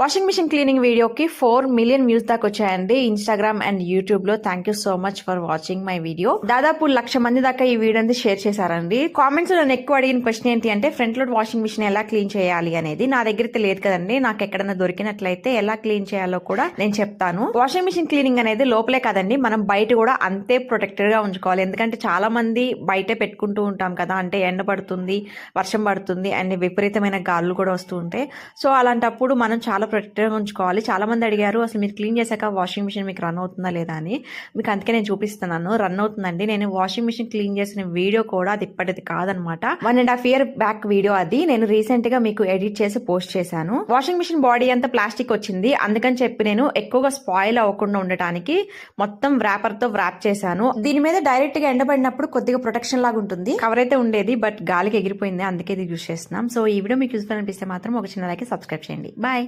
Washing machine cleaning వీడియోకి 4 million views దాకా వచ్చాయండి ఇన్స్టాగ్రామ్ అండ్ యూట్యూబ్ లో. Thank you so much for watching my video. దాదాపు 1,00,000 మంది దాకా ఈ వీడియోని షేర్ చేశారండి. కామెంట్స్ లో నేను ఎక్కువ అడిగిన క్వశ్చన్ ఏంటి అంటే ఫ్రంట్ లోడ్ వాషింగ్ మిషన్ ఎలా క్లీన్ చేయాలి అనేది. నా దగ్గర తెలియదు కదండి, నాకు ఎక్కడైనా దొరికినట్లయితే ఎలా క్లీన్ చేయాలో కూడా నేను చెప్తాను. వాషింగ్ మిషన్ క్లీనింగ్ అనేది లోపలే కదండి, మనం బయట కూడా అంతే ప్రొటెక్టెడ్ గా ఉంచుకోవాలి. ఎందుకంటే చాలా మంది బయటే పెట్టుకుంటూ ఉంటాం కదా, అంటే ఎండ పడుతుంది, వర్షం పడుతుంది అండ్ విపరీతమైన గాలులు కూడా వస్తూ ఉంటాయి. సో అలాంటప్పుడు మనం చాలా ప్రొటెక్టెడ్గా ఉంచుకోవాలి. చాలా మంది అడిగారు అసలు మీరు క్లీన్ చేశాక వాషింగ్ మిషన్ మీకు రన్ అవుతుందా లేదా అని. మీకు అందుకే నేను చూపిస్తున్నాను. రన్ అవుతుందండి. నేను వాషింగ్ మిషన్ క్లీన్ చేసిన వీడియో కూడా అది ఇప్పటిది కాదనమాట, 1.5 year బ్యాక్ వీడియో అది. నేను రీసెంట్ గా మీకు ఎడిట్ చేసి పోస్ట్ చేశాను. వాషింగ్ మిషన్ బాడీ అంతా ప్లాస్టిక్ వచ్చింది, అందుకని చెప్పి నేను ఎక్కువగా స్పాయిల్ అవ్వకుండా ఉండటానికి మొత్తం వ్రాపర్ తో వ్రాప్ చేశాను. దీని మీద డైరెక్ట్ గా ఎండబడినప్పుడు కొద్దిగా ప్రొటెక్షన్ లాగా ఉంటుంది. కవర్ అయితే ఉండేది బట్ గాలికి ఎగిరిపోయింది, అందుకే ఇది యూజ్ చేస్తున్నాం. సో ఈ వీడియో మీకు యూస్ఫుల్ అనిపిస్తే మాత్రం ఒక చిన్న లైక్, సబ్స్క్రైబ్ చేయండి. బాయ్.